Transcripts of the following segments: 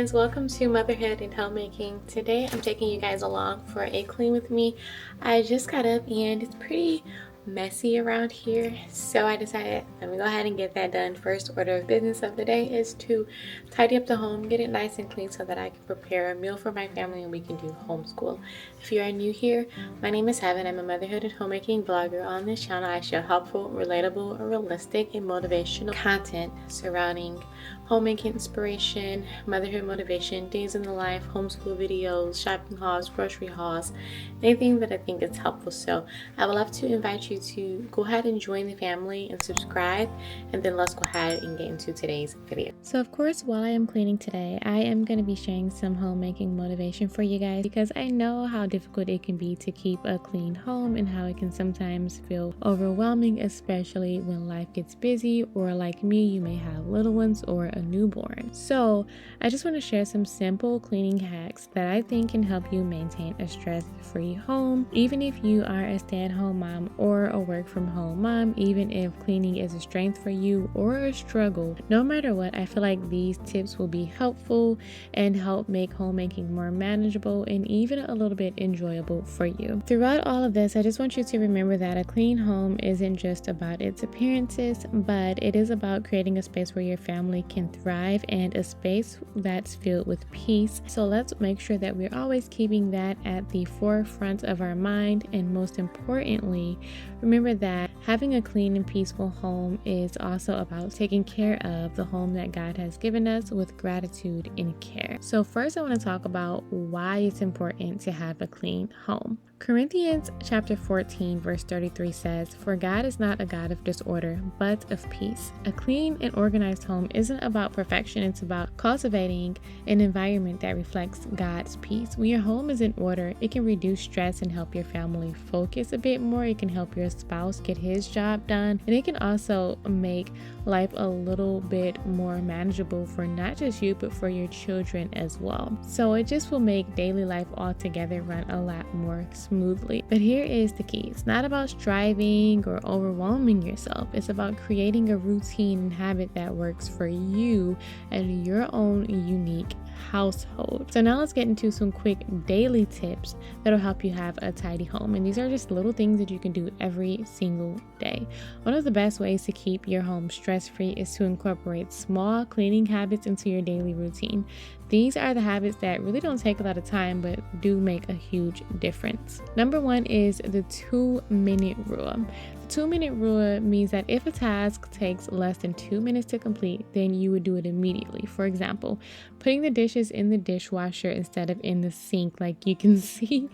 friends, welcome to Motherhood and Homemaking. Today I'm taking you guys along for a clean with me. I just got up and it's pretty messy around here, so I decided let me go ahead and get that done. First order of business of the day is to tidy up the home, get it nice and clean so that I can prepare a meal for my family and we can do homeschool. If you are new here, my name is Heaven. I'm a motherhood and homemaking blogger. On this channel I share helpful, relatable, realistic, and motivational content surrounding homemaking inspiration, motherhood motivation, days in the life, homeschool videos, shopping hauls, grocery hauls, anything that I think is helpful. So I would love to invite you to go ahead and join the family and subscribe, and then let's go ahead and get into today's video. So of course, while I am cleaning today, I am going to be sharing some homemaking motivation for you guys, because I know how difficult it can be to keep a clean home and how it can sometimes feel overwhelming, especially when life gets busy, or like me, you may have little ones or a newborn. So I just want to share some simple cleaning hacks that I think can help you maintain a stress-free home, even if you are a stay-at-home mom or a work-from-home mom, even if cleaning is a strength for you or a struggle. No matter what, I feel like these tips will be helpful and help make homemaking more manageable and even a little bit enjoyable for you. Throughout all of this, I just want you to remember that a clean home isn't just about its appearances, but it is about creating a space where your family can thrive and a space that's filled with peace. So let's make sure that we're always keeping that at the forefront of our mind, and most importantly, remember that having a clean and peaceful home is also about taking care of the home that God has given us with gratitude and care. So first I want to talk about why it's important to have a clean home. Corinthians chapter 14 verse 33 says, "For God is not a God of disorder, but of peace." A clean and organized home isn't about perfection, it's about cultivating an environment that reflects God's peace. When your home is in order, it can reduce stress and help your family focus a bit more. It can help your spouse get his job done, and it can also make life a little bit more manageable for not just you, but for your children as well. So it just will make daily life altogether run a lot more smoothly. But here is the key. It's not about striving or overwhelming yourself. It's about creating a routine and habit that works for you and your own unique household. So now let's get into some quick daily tips that'll help you have a tidy home. And these are just little things that you can do every single day. One of the best ways to keep your home stress-free is to incorporate small cleaning habits into your daily routine. These are the habits that really don't take a lot of time, but do make a huge difference. Number one is the 2-minute rule. The 2-minute rule means that if a task takes less than 2 minutes to complete, then you would do it immediately. For example, putting the dishes in the dishwasher instead of in the sink, like you can see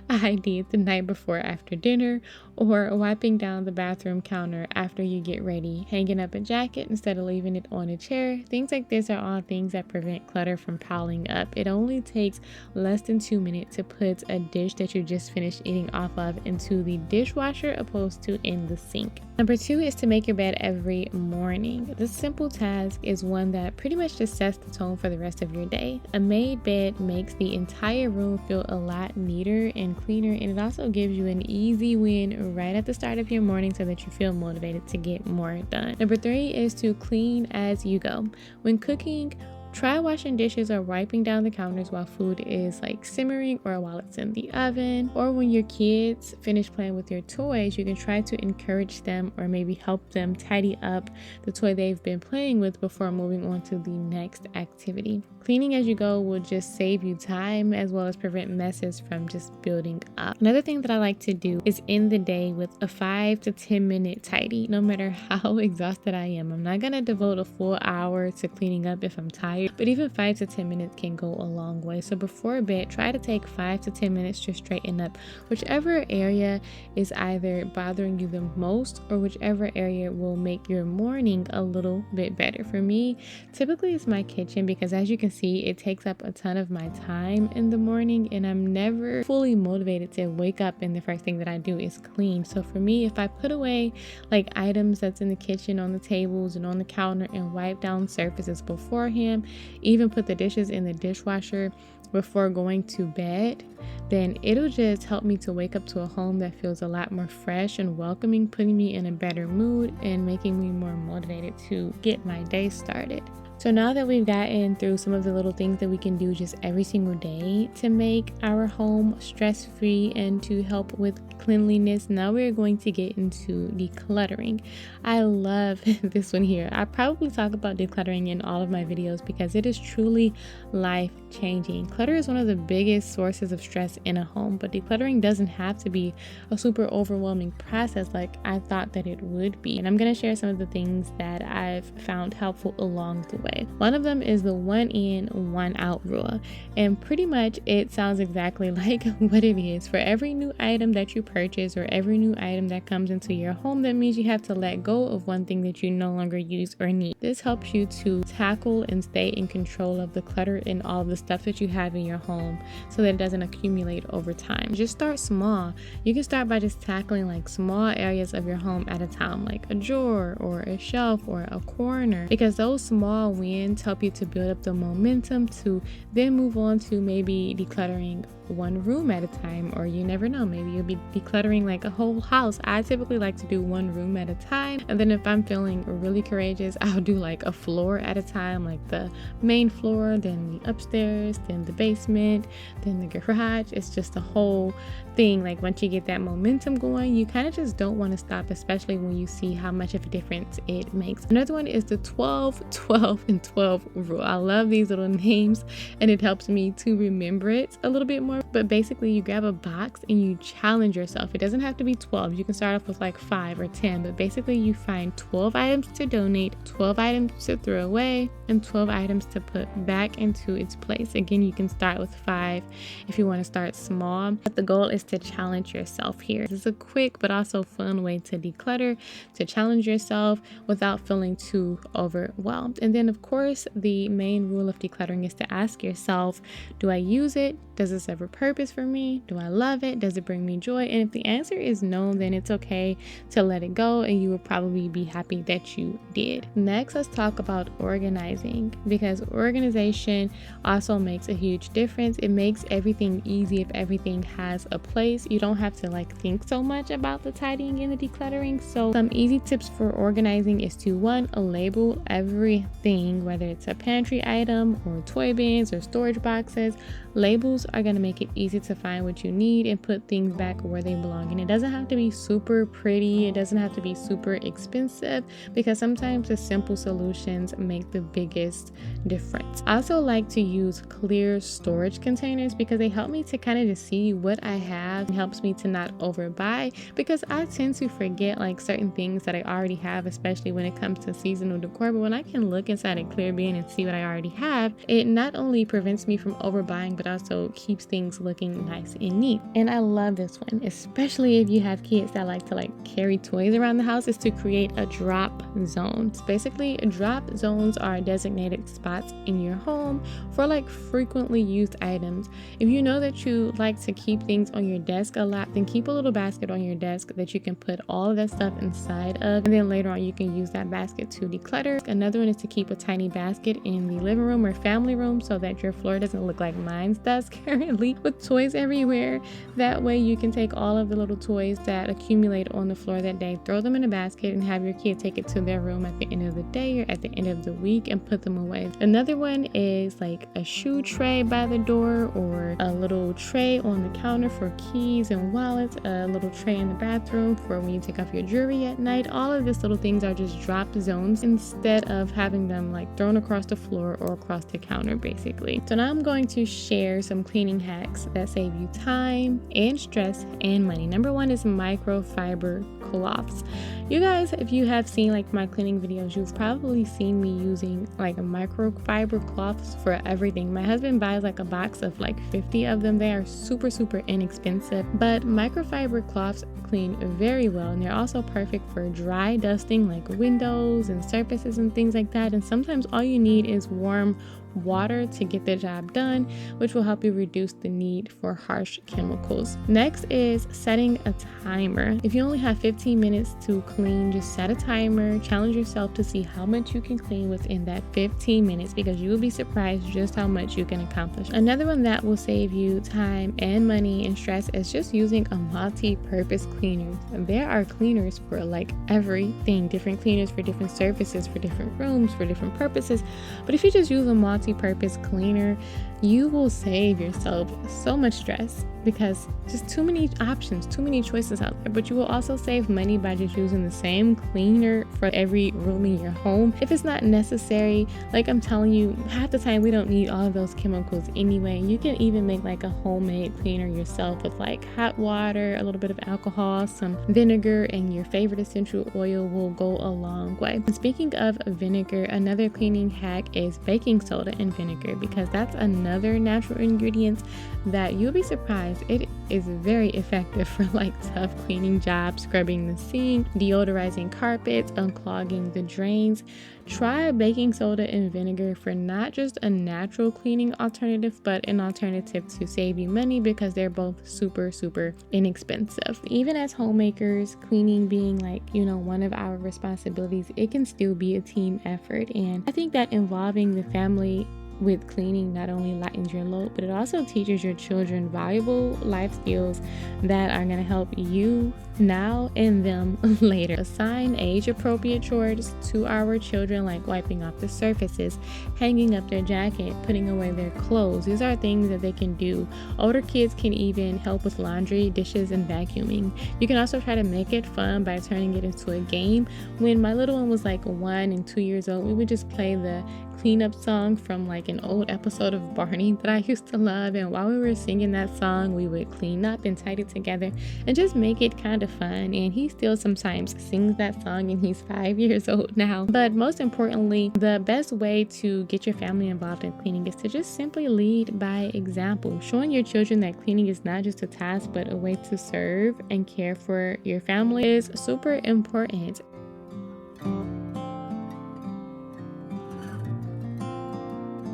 I did the night before after dinner, or wiping down the bathroom counter after you get ready, hanging up a jacket instead of leaving it on a chair. Things like this are all things that prevent clutter from piling up. It only takes less than 2 minutes to put a dish that you just finished eating off of into the dishwasher opposed to in the sink. Number two is to make your bed every morning. This simple task is one that pretty much just sets the tone for the rest of your day. A made bed makes the entire room feel a lot neater and cleaner, and it also gives you an easy win right at the start of your morning so that you feel motivated to get more done. Number three is to clean as you go. When cooking, try washing dishes or wiping down the counters while food is like simmering or while it's in the oven. Or when your kids finish playing with your toys, you can try to encourage them or maybe help them tidy up the toy they've been playing with before moving on to the next activity. Cleaning as you go will just save you time as well as prevent messes from just building up. Another thing that I like to do is end the day with a 5 to 10 minute tidy. No matter how exhausted I am, I'm not going to devote a full hour to cleaning up if I'm tired, but even 5 to 10 minutes can go a long way. So before bed, try to take 5 to 10 minutes to straighten up whichever area is either bothering you the most or whichever area will make your morning a little bit better. For me, typically it's my kitchen, because as you can see, it takes up a ton of my time in the morning and I'm never fully motivated to wake up and the first thing that I do is clean. So for me, if I put away like items that's in the kitchen on the tables and on the counter and wipe down surfaces beforehand, even put the dishes in the dishwasher before going to bed, then it'll just help me to wake up to a home that feels a lot more fresh and welcoming, putting me in a better mood and making me more motivated to get my day started. So now that we've gotten through some of the little things that we can do just every single day to make our home stress-free and to help with cleanliness, now we're going to get into decluttering. I love this one here. I probably talk about decluttering in all of my videos because it is truly life-changing. Clutter is one of the biggest sources of stress in a home, but decluttering doesn't have to be a super overwhelming process like I thought that it would be. And I'm going to share some of the things that I've found helpful along the way. One of them is the 1 in, 1 out rule. And pretty much it sounds exactly like what it is. For every new item that you purchase or every new item that comes into your home, that means you have to let go of one thing that you no longer use or need. This helps you to tackle and stay in control of the clutter and all of the stuff that you have in your home so that it doesn't accumulate over time. Just start small. You can start by just tackling like small areas of your home at a time, like a drawer or a shelf or a corner, because those small wins help you to build up the momentum to then move on to maybe decluttering one room at a time, or you never know, maybe you'll be decluttering like a whole house. I typically like to do one room at a time, and then if I'm feeling really courageous, I'll do like a floor at a time, like the main floor, then the upstairs, then the basement, then the garage. It's just a whole thing. Like once you get that momentum going, you kind of just don't want to stop, especially when you see how much of a difference it makes. Another one is the 12 12 and 12 rule. I love these little names and it helps me to remember it a little bit more. But basically you grab a box and you challenge yourself. It doesn't have to be 12. You can start off with like 5 or 10, but basically you find 12 items to donate, 12 items to throw away, and 12 items to put back into its place. Again, you can start with 5 if you want to start small, but the goal is to challenge yourself here. This is a quick but also fun way to declutter, to challenge yourself without feeling too overwhelmed. And then of course, the main rule of decluttering is to ask yourself, do I use it? Does this serve a purpose for me? Do I love it? Does it bring me joy? And if the answer is no, then it's okay to let it go and you will probably be happy that you did. Next, let's talk about organizing, because organization also makes a huge difference. It makes everything easy if everything has a place. You don't have to like think so much about the tidying and the decluttering. So some easy tips for organizing is to 1, label everything, whether it's a pantry item or toy bins or storage boxes. Labels are going to make it easy to find what you need and put things back where they belong. And it doesn't have to be super pretty. It doesn't have to be super expensive, because sometimes the simple solutions make the biggest difference. I also like to use clear storage containers because they help me to kind of just see what I have and helps me to not overbuy, because I tend to forget like certain things that I already have, especially when it comes to seasonal decor. But when I can look inside a clear bin and see what I already have, it not only prevents me from overbuying, but also keeps things looking nice and neat. And I love this one, especially if you have kids that like to like carry toys around the house, is to create a drop zone. So basically, drop zones are designated spots in your home for like frequently used items. If you know that you like to keep things on your desk a lot, then keep a little basket on your desk that you can put all of that stuff inside of, and then later on you can use that basket to declutter. Another one is to keep a tiny basket in the living room or family room so that your floor doesn't look like mine does currently with toys everywhere. That way you can take all of the little toys that accumulate on the floor that day, throw them in a basket, and have your kid take it to their room at the end of the day or at the end of the week and put them away. Another one is like a shoe tray by the door, or a little tray on the counter for keys and wallets, a little tray in the bathroom for when you take off your jewelry at night. All of these little things are just drop zones instead of having them like thrown across the floor or across the counter basically. So now I'm going to share some cleaning hacks that save you time and stress and money. Number 1 is microfiber cloths. You guys, if you have seen like my cleaning videos, you've probably seen me using like a microfiber cloths for everything. My husband buys like a box of like 50 of them. They are super inexpensive, but microfiber cloths clean very well, and they're also perfect for dry dusting like windows and surfaces and things like that. And sometimes all you need is warm water to get the job done, which which will help you reduce the need for harsh chemicals. Next is setting a timer. If you only have 15 minutes to clean, just set a timer. Challenge yourself to see how much you can clean within that 15 minutes, because you will be surprised just how much you can accomplish. Another one that will save you time and money and stress is just using a multi-purpose cleaner. There are cleaners for like everything, different cleaners for different surfaces, for different rooms, for different purposes. But if you just use a multi-purpose cleaner, you will save yourself so much stress, because just too many options, too many choices out there. But you will also save money by just using the same cleaner for every room in your home. If it's not necessary, like I'm telling you, half the time we don't need all of those chemicals anyway. You can even make like a homemade cleaner yourself with like hot water, a little bit of alcohol, some vinegar, and your favorite essential oil will go a long way. And speaking of vinegar, another cleaning hack is baking soda and vinegar, because that's another natural ingredient that you'll be surprised. It is very effective for like tough cleaning jobs, scrubbing the sink, deodorizing carpets, unclogging the drains. Try baking soda and vinegar for not just a natural cleaning alternative, but an alternative to save you money, because they're both super inexpensive. Even as homemakers, cleaning being like, one of our responsibilities, it can still be a team effort. And I think that involving the family with cleaning not only lightens your load, but it also teaches your children valuable life skills that are going to help you now and them later. Assign age-appropriate chores to our children, like wiping off the surfaces, hanging up their jacket, putting away their clothes. These are things that they can do. Older kids can even help with laundry, dishes, and vacuuming. You can also try to make it fun by turning it into a game. When my little one was like 1 and 2 years old, we would just play the cleanup song from like an old episode of Barney that I used to love, and while we were singing that song, we would clean up and tidy together and just make it kind of fun. And he still sometimes sings that song, and he's 5 years old now. But most importantly, the best way to get your family involved in cleaning is to just simply lead by example. Showing your children that cleaning is not just a task, but a way to serve and care for your family is super important.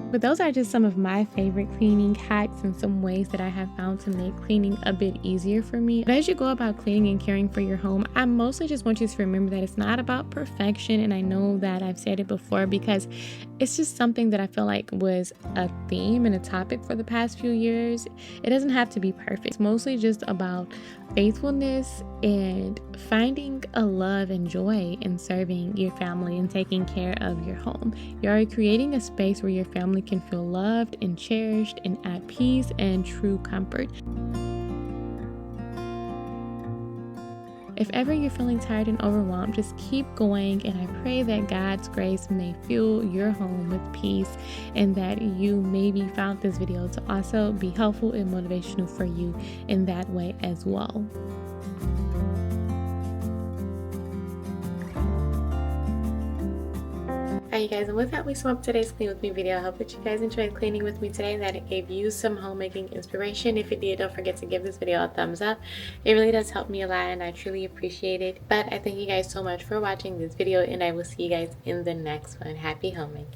But those are just some of my favorite cleaning hacks and some ways that I have found to make cleaning a bit easier for me. But as you go about cleaning and caring for your home, I mostly just want you to remember that it's not about perfection. And I know that I've said it before, because it's just something that I feel like was a theme and a topic for the past few years. It doesn't have to be perfect. It's mostly just about faithfulness and finding a love and joy in serving your family and taking care of your home. You're creating a space where your family can feel loved and cherished and at peace and true comfort. If ever you're feeling tired and overwhelmed, just keep going, and I pray that God's grace may fill your home with peace, and that you maybe found this video to also be helpful and motivational for you in that way as well. Alright, you guys, and with that, we sum up today's Clean With Me video. I hope that you guys enjoyed cleaning with me today and that it gave you some homemaking inspiration. If it did, don't forget to give this video a thumbs up. It really does help me a lot, and I truly appreciate it. But I thank you guys so much for watching this video, and I will see you guys in the next one. Happy homemaking.